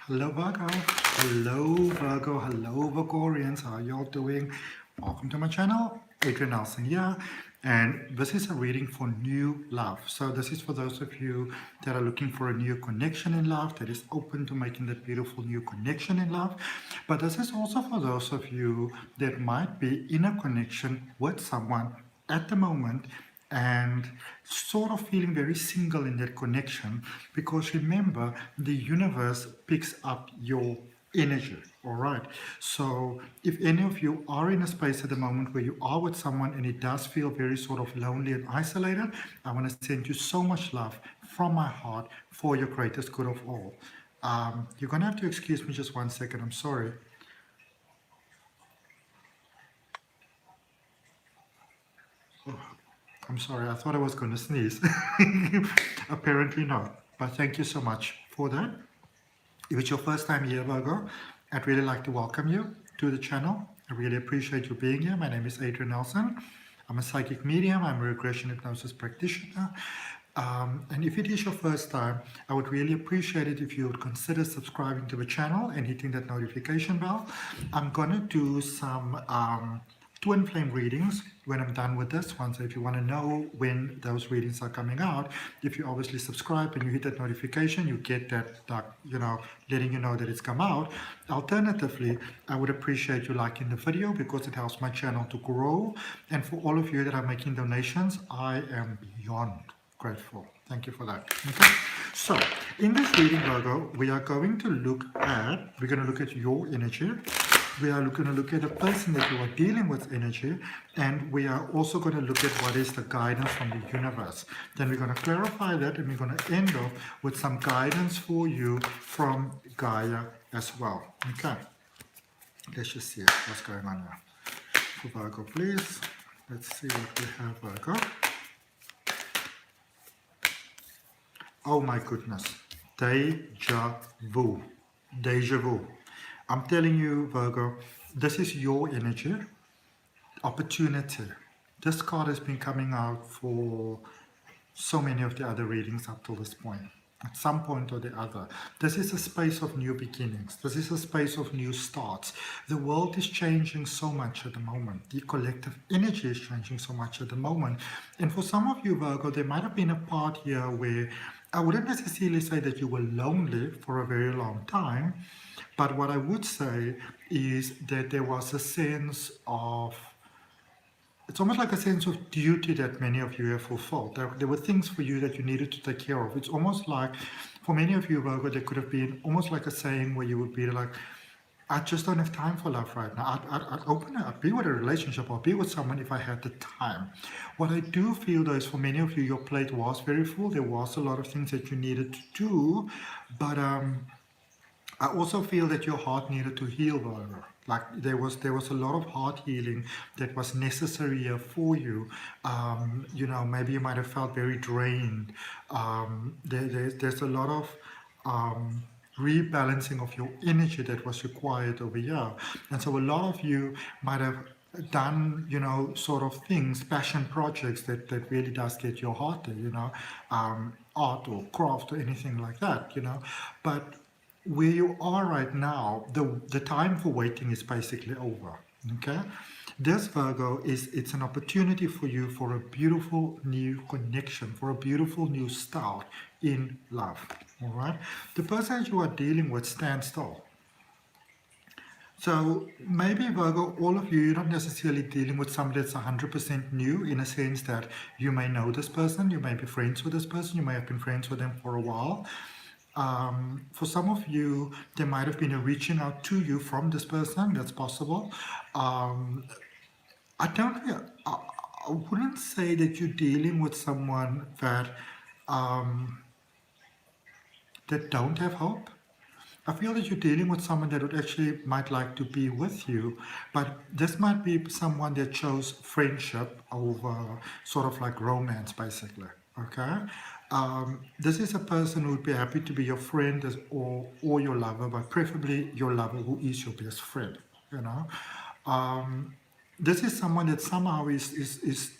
Hello Virgo, hello Virgo, hello Virgorians, how are y'all doing? Welcome to my channel, Adrian Nelson here, and this is a reading for new love. So this is for those of you that are looking for a new connection in love, that is open to making that beautiful new connection in love. But this is also for those of you that might be in a connection with someone at the moment and sort of feeling very single in that connection, because remember, the universe picks up your energy. All right, so if any of you are in a space at the moment where you are with someone and it does feel very sort of lonely and isolated, I want to send you so much love from my heart for your greatest good of all. You're gonna have to excuse me just 1 second, I'm sorry. I'm sorry, I thought I was going to sneeze. Apparently not. But thank you so much for that. If it's your first time here, Virgo, I'd really like to welcome you to the channel. I really appreciate you being here. My name is Adrian Nelson. I'm a psychic medium. I'm a regression hypnosis practitioner. And if it is your first time, I would really appreciate it if you would consider subscribing to the channel and hitting that notification bell. I'm going to do some twin flame readings when I'm done with this one. So if you want to know when those readings are coming out, if you obviously subscribe and you hit that notification, you get that, letting you know that it's come out. Alternatively, I would appreciate you liking the video because it helps my channel to grow. And for all of you that are making donations, I am beyond grateful. Thank you for that. Okay. So in this reading, Virgo, we're going to look at your energy. We are going to look at the person that you are dealing with energy, and we are also going to look at what is the guidance from the universe. Then we're going to clarify that, and we're going to end off with some guidance for you from Gaia as well. Okay, let's just see what's going on here. For Virgo, please. Let's see what we have, Virgo. Oh my goodness. Deja vu. Deja vu. I'm telling you, Virgo, this is your energy. Opportunity. This card has been coming out for so many of the other readings up till this point. At some point or the other. This is a space of new beginnings. This is a space of new starts. The world is changing so much at the moment. The collective energy is changing so much at the moment. And for some of you, Virgo, there might have been a part here where I wouldn't necessarily say that you were lonely for a very long time, but what I would say is that there was a sense of, it's almost like a sense of duty that many of you have fulfilled. There were things for you that you needed to take care of. It's almost like, for many of you, Virgo, there could have been almost like a saying where you would be like, I just don't have time for love right now. I'd be with a relationship, I'll be with someone if I had the time. What I do feel though is for many of you, your plate was very full. There was a lot of things that you needed to do, but I also feel that your heart needed to heal, Virgo. Like there was a lot of heart healing that was necessary here for you. Maybe you might have felt very drained. There's a lot of rebalancing of your energy that was required over here. And so a lot of you might have done, sort of things, passion projects that really does get your heart there, art or craft or anything like that, But where you are right now, the time for waiting is basically over. Okay, this Virgo it's an opportunity for you for a beautiful new connection, for a beautiful new start in love. All right, the person that you are dealing with stands still. So maybe Virgo, all of you, you're not necessarily dealing with somebody that's 100% new, in a sense that you may know this person, you may be friends with this person, you may have been friends with them for a while. For some of you, there might have been a reaching out to you from this person. That's possible. I wouldn't say that you're dealing with someone that don't have hope. I feel that you're dealing with someone that would actually might like to be with you, but this might be someone that chose friendship over sort of like romance, basically. Okay, this is a person who would be happy to be your friend or your lover, but preferably your lover who is your best friend. This is someone that somehow is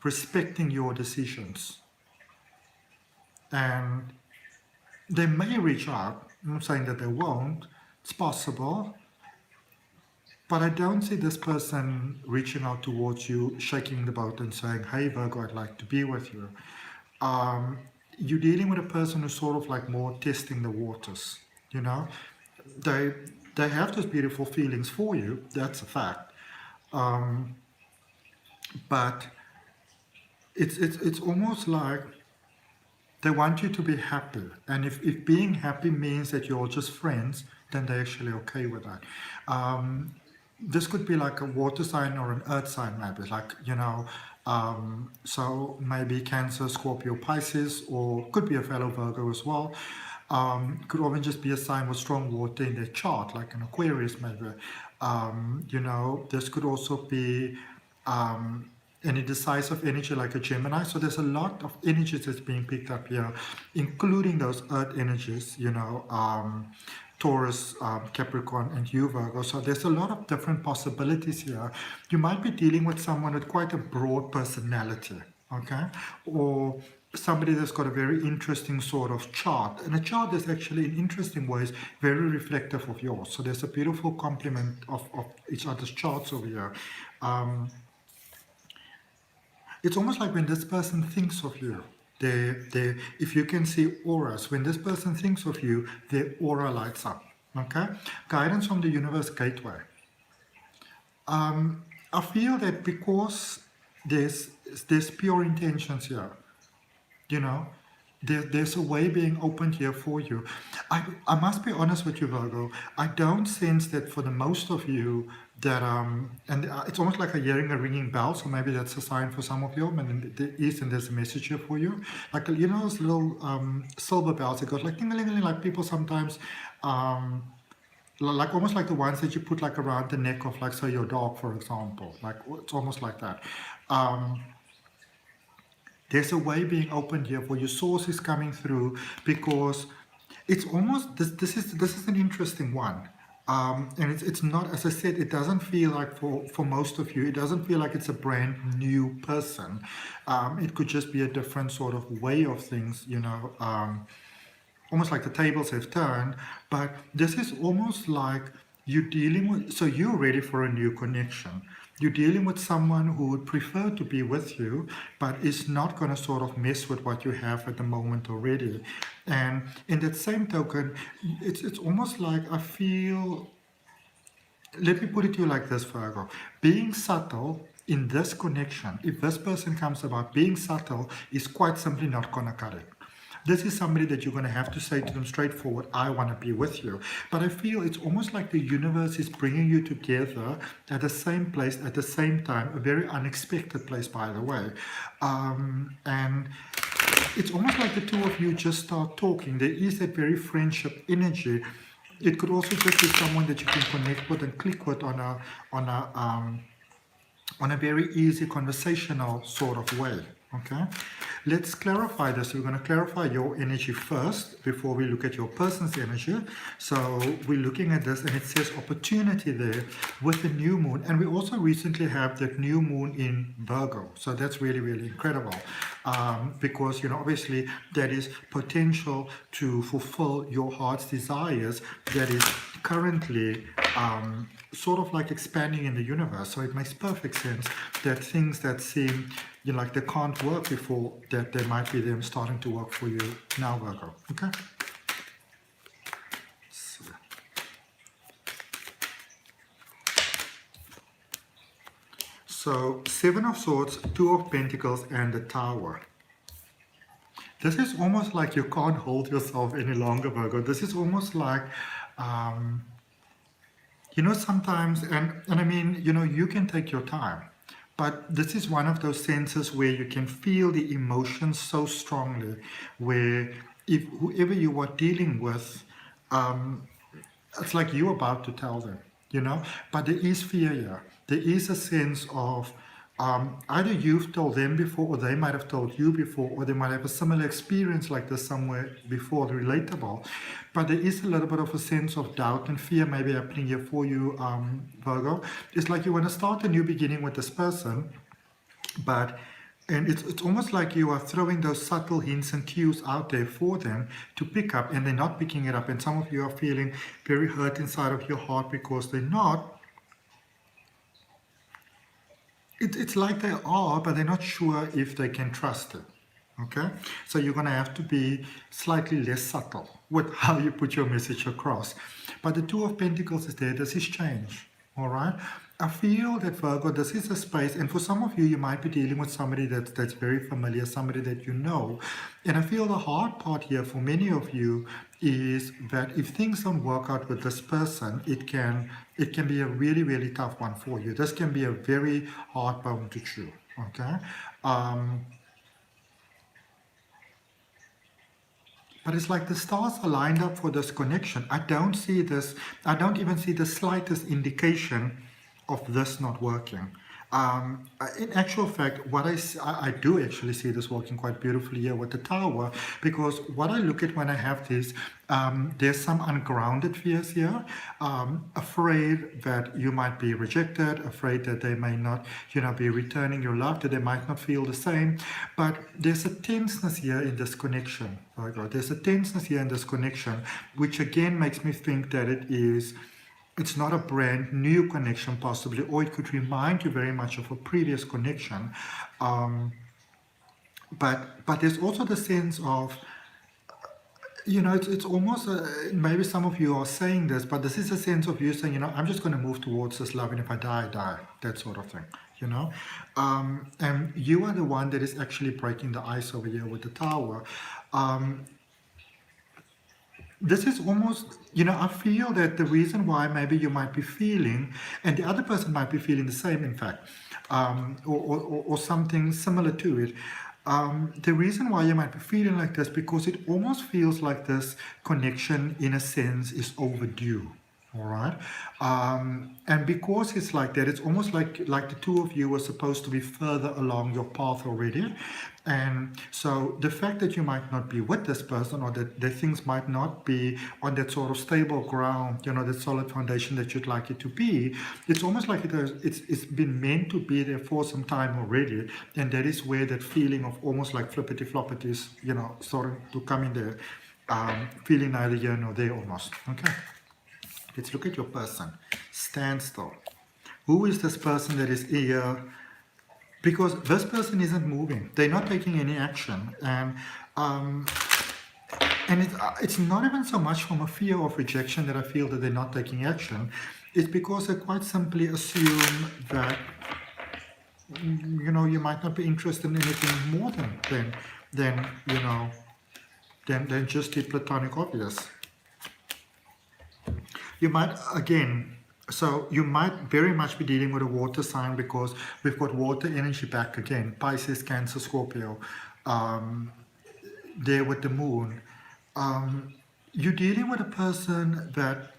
respecting your decisions, and They may reach out. I'm not saying that they won't. It's possible. But I don't see this person reaching out towards you, shaking the boat and saying, hey, Virgo, I'd like to be with you. Um, you're dealing with a person who's sort of like more testing the waters, you know? They, they have those beautiful feelings for you, that's a fact. Um, but it's almost like they want you to be happy. And if being happy means that you're just friends, then they're actually okay with that. This could be like a water sign or an earth sign, maybe, like, so maybe Cancer, Scorpio, Pisces, or could be a fellow Virgo as well. Could even just be a sign with strong water in their chart, like an Aquarius, maybe. This could also be any decisive energy like a Gemini. So there's a lot of energies that's being picked up here, including those earth energies, Taurus, Capricorn, and you, Virgo. So there's a lot of different possibilities here. You might be dealing with someone with quite a broad personality, okay? Or somebody that's got a very interesting sort of chart. And a chart is actually, in interesting ways, very reflective of yours. So there's a beautiful complement of each other's charts over here. It's almost like when this person thinks of you, if you can see auras, when this person thinks of you, their aura lights up. Okay? Guidance from the universe gateway. I feel that because there's pure intentions here, there's a way being opened here for you. I must be honest with you, Virgo. I don't sense that for the most of you that it's almost like I'm hearing a ringing bell. So maybe that's a sign for some of you. And there is, and there's a message here for you. Like those little silver bells that goes like ding-a-ling-a-ling, like people sometimes. Like almost like the ones that you put like around the neck of like, say, your dog, for example. Like it's almost like that. There's a way being opened here for your source is coming through, because it's almost this is an interesting one. And it's not, as I said, it doesn't feel like for most of you, it doesn't feel like it's a brand new person. It could just be a different sort of way of things, almost like the tables have turned. But this is almost like you're dealing with, so you're ready for a new connection. You're dealing with someone who would prefer to be with you, but is not going to sort of mess with what you have at the moment already. And in that same token, it's almost like I feel, let me put it to you like this, Virgo. Being subtle in this connection, if this person comes about, being subtle is quite simply not going to cut it. This is somebody that you're going to have to say to them straightforward, I want to be with you. But I feel it's almost like the universe is bringing you together at the same place, at the same time, a very unexpected place, by the way. And it's almost like the two of you just start talking. There is that very friendship energy. It could also just be someone that you can connect with and click with on a very easy conversational sort of way. Okay, let's clarify this. We're going to clarify your energy first before we look at your person's energy. So we're looking at this, and it says opportunity there with the new moon. And we also recently have that new moon in Virgo. So that's really, really incredible, because, obviously that is potential to fulfill your heart's desires that is currently sort of like expanding in the universe. So it makes perfect sense that things that seem like they can't work before, that there might be them starting to work for you now, Virgo. Okay? So 7 of Swords, 2 of Pentacles, and the Tower. This is almost like you can't hold yourself any longer, Virgo. This is almost like, sometimes, and I mean, you can take your time. But this is one of those senses where you can feel the emotions so strongly, where if whoever you are dealing with, it's like you're about to tell them, But there is fear here. There is a sense of either you've told them before, or they might have told you before, or they might have a similar experience like this somewhere before, relatable. But there is a little bit of a sense of doubt and fear maybe happening here for you, Virgo. It's like you want to start a new beginning with this person, but And it's almost like you are throwing those subtle hints and cues out there for them to pick up, and they're not picking it up. And some of you are feeling very hurt inside of your heart because they're not. It's like they are, but they're not sure if they can trust it. Okay? So you're going to have to be slightly less subtle with how you put your message across. But the Two of Pentacles is there. This is change. All right? I feel that, Virgo, this is a space, and for some of you, you might be dealing with somebody that's very familiar, somebody that you know. And I feel the hard part here for many of you is that if things don't work out with this person, it can be a really, really tough one for you. This can be a very hard bone to chew. Okay? But it's like the stars are lined up for this connection. I don't see this, I don't even see the slightest indication of this not working. In actual fact, what I do actually see this working quite beautifully here with the Tower, because what I look at when I have this, there's some ungrounded fears here, afraid that you might be rejected, afraid that they may not, be returning your love, that they might not feel the same. But there's a tenseness here in this connection, Virgo. There's a tenseness here in this connection, which again makes me think that it's not a brand new connection possibly, or it could remind you very much of a previous connection. But there's also the sense of, it's almost, maybe some of you are saying this, but this is a sense of you saying, I'm just going to move towards this love, and if I die, I die, that sort of thing, And you are the one that is actually breaking the ice over here with the Tower. This is almost, I feel that the reason why maybe you might be feeling, and the other person might be feeling the same, in fact, or something similar to it. The reason why you might be feeling like this, because it almost feels like this connection, in a sense, is overdue. All right, and because it's like that, it's almost like the two of you were supposed to be further along your path already. And so the fact that you might not be with this person, or that things might not be on that sort of stable ground, that solid foundation that you'd like it to be, it's almost like it's been meant to be there for some time already. And that is where that feeling of almost like flippity-floppity is, starting to come in there, feeling neither here nor there almost. Okay. Let's look at your person. Stand still. Who is this person that is here? Because this person isn't moving. They're not taking any action. And it's not even so much from a fear of rejection that I feel that they're not taking action. It's because they quite simply assume that, you might not be interested in anything more than just the platonic obvious. You might, again, so you might very much be dealing with a water sign, because we've got water energy back again. Pisces, Cancer, Scorpio, there with the moon. You're dealing with a person that,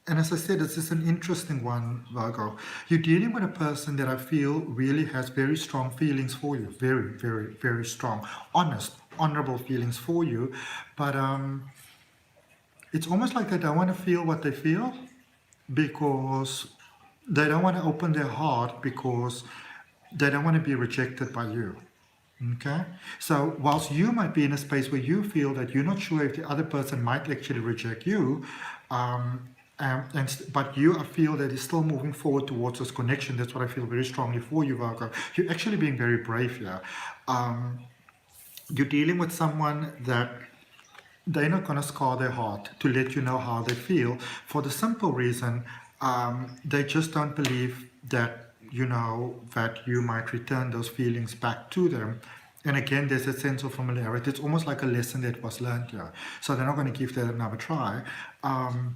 and as I said, this is an interesting one, Virgo. You're dealing with a person that I feel really has very strong feelings for you. Very, very, very strong. Honest, honorable feelings for you. But it's almost like they don't want to feel what they feel, because they don't want to open their heart, because they don't want to be rejected by you. Okay? So whilst you might be in a space where you feel that you're not sure if the other person might actually reject you, but you feel that it's still moving forward towards this connection. That's what I feel very strongly for you, Virgo. You're actually being very brave here. You're dealing with someone that they're not going to scar their heart to let you know how they feel, for the simple reason they just don't believe that that you might return those feelings back to them. And again, there's a sense of familiarity. It's almost like a lesson that was learned here, so they're not going to give that another try. And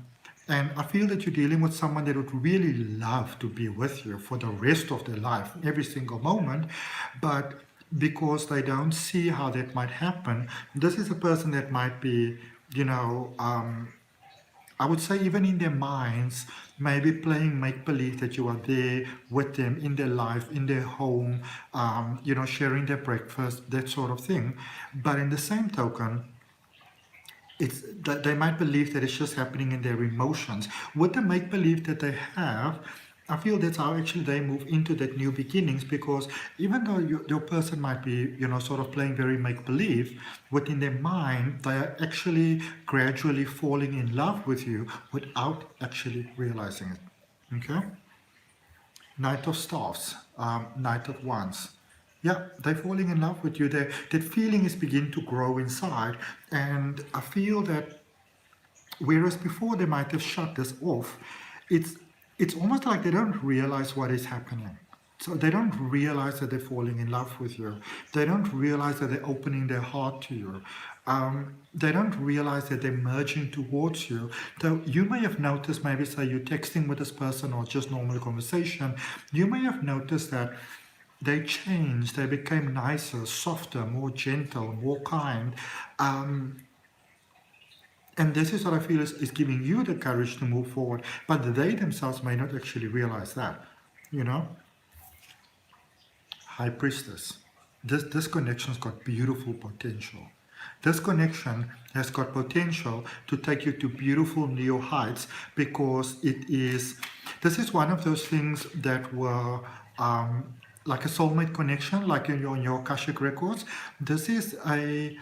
I feel that you're dealing with someone that would really love to be with you for the rest of their life, every single moment, but because they don't see how that might happen, this is a person that might be, I would say even in their minds, maybe playing make-believe that you are there with them in their life, in their home, sharing their breakfast, that sort of thing. But in the same token, it's that they might believe that it's just happening in their emotions. With the make-believe that they have, I feel that's how actually they move into that new beginnings, because even though your person might be, sort of playing very make-believe, within their mind, they are actually gradually falling in love with you without actually realizing it. Okay? Knight of Staffs, Knight of Wands. Yeah, they're falling in love with you. That feeling is beginning to grow inside. And I feel that whereas before they might have shut this off, it's it's almost like they don't realize what is happening. So they don't realize that they're falling in love with you. They don't realize that they're opening their heart to you. They don't realize that they're merging towards you. So you may have noticed, maybe say you're texting with this person or just normal conversation, you may have noticed that they changed, they became nicer, softer, more gentle, more kind. And this is what I feel is giving you the courage to move forward. But they themselves may not actually realize that, you know. High Priestess. This connection's got beautiful potential. This connection has got potential to take you to beautiful new heights, because this is one of those things that were like a soulmate connection, like in your Akashic records. This is I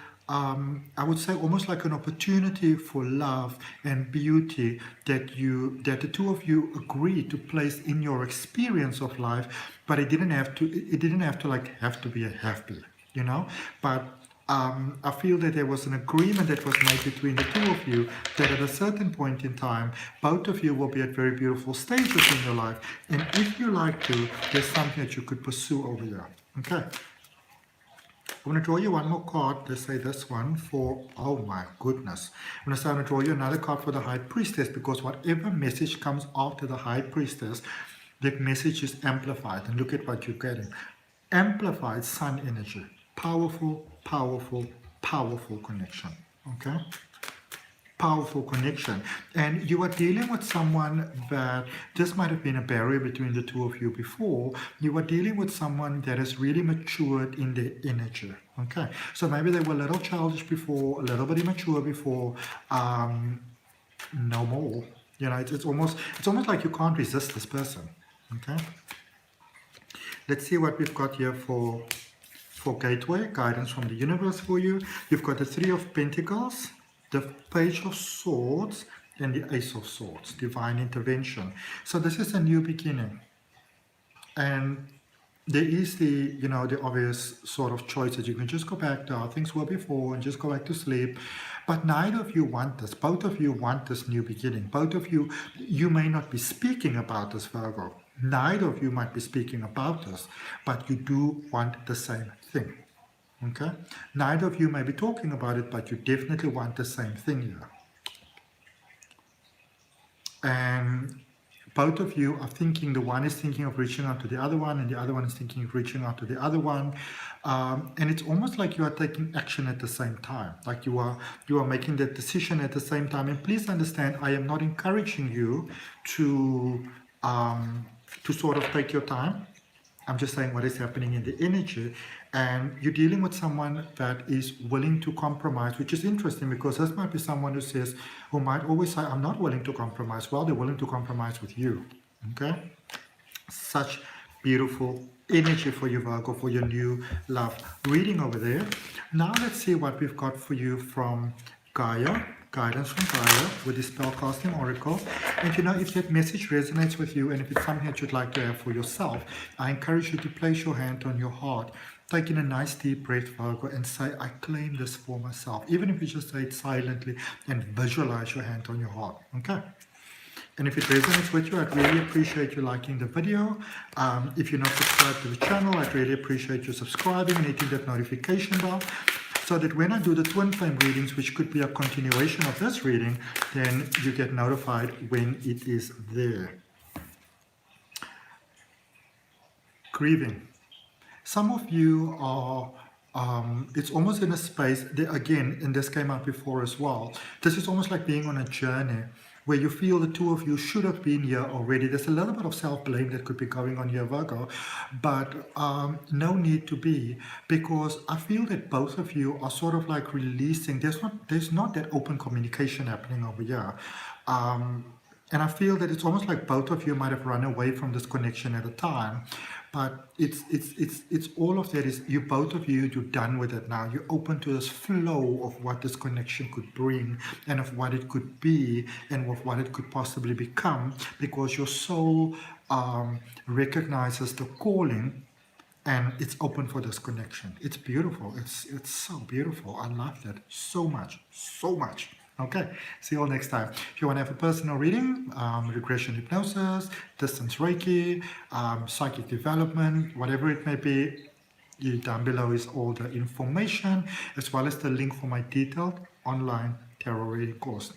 would say almost like an opportunity for love and beauty that the two of you agreed to place in your experience of life, but it didn't have to be a happy, you know. But I feel that there was an agreement that was made between the two of you that at a certain point in time, both of you will be at very beautiful stages in your life. And if you like to, there's something that you could pursue over here. Okay. I'm going to draw you one more card. Let's say this one for, oh my goodness. I'm going to draw you another card for the High Priestess, because whatever message comes after the High Priestess, that message is amplified. And look at what you're getting. Amplified sun energy. Powerful, powerful, powerful connection. Okay? Powerful connection. And you are dealing with someone that this might have been a barrier between the two of you before. You are dealing with someone that has really matured in their energy. Okay, so maybe they were a little childish before, a little bit immature before. No more. You know, it's almost like you can't resist this person. Okay, let's see what we've got here for Gateway guidance from the universe for you. You've got the Three of Pentacles, the Page of Swords, and the Ace of Swords, divine intervention. So this is a new beginning. And there is the obvious sort of choice that you can just go back to how things were before and just go back to sleep. But neither of you want this. Both of you want this new beginning. Both of you may not be speaking about this, Virgo. Neither of you might be speaking about this, but you do want the same thing. Okay? Neither of you may be talking about it, but you definitely want the same thing here. And both of you are thinking, the one is thinking of reaching out to the other one, and the other one is thinking of reaching out to the other one. And it's almost like you are taking action at the same time. Like you are making that decision at the same time. And please understand, I am not encouraging you to sort of take your time. I'm just saying what is happening in the energy. And you're dealing with someone that is willing to compromise, which is interesting, because this might be someone who might always say, I'm not willing to compromise. Well, they're willing to compromise with you. Okay? Such beautiful energy for you, Virgo, for your new love reading over there. Now let's see what we've got for you from Gaia. Guidance from Gaia with the Spellcasting Oracle. And if that message resonates with you, and if it's something that you'd like to have for yourself, I encourage you to place your hand on your heart. Take in a nice deep breath, Virgo, and say, I claim this for myself. Even if you just say it silently and visualize your hand on your heart. Okay? And if it resonates with you, I'd really appreciate you liking the video. If you're not subscribed to the channel, I'd really appreciate you subscribing and hitting that notification bell, so that when I do the twin flame readings, which could be a continuation of this reading, then you get notified when it is there. Grieving. Some of you are, it's almost in a space, again, and this came out before as well, this is almost like being on a journey where you feel the two of you should have been here already. There's a little bit of self-blame that could be going on here, Virgo, but no need to be, because I feel that both of you are sort of like releasing. There's not that open communication happening over here. And I feel that it's almost like both of you might have run away from this connection at a time. But it's all of that is you both of you, you're done with it now. You're open to this flow of what this connection could bring and of what it could be and of what it could possibly become, because your soul recognizes the calling and it's open for this connection. It's beautiful. It's so beautiful. I love that so much, so much. Okay, see you all next time. If you want to have a personal reading, regression hypnosis, distance Reiki, psychic development, whatever it may be, down below is all the information, as well as the link for my detailed online tarot reading course.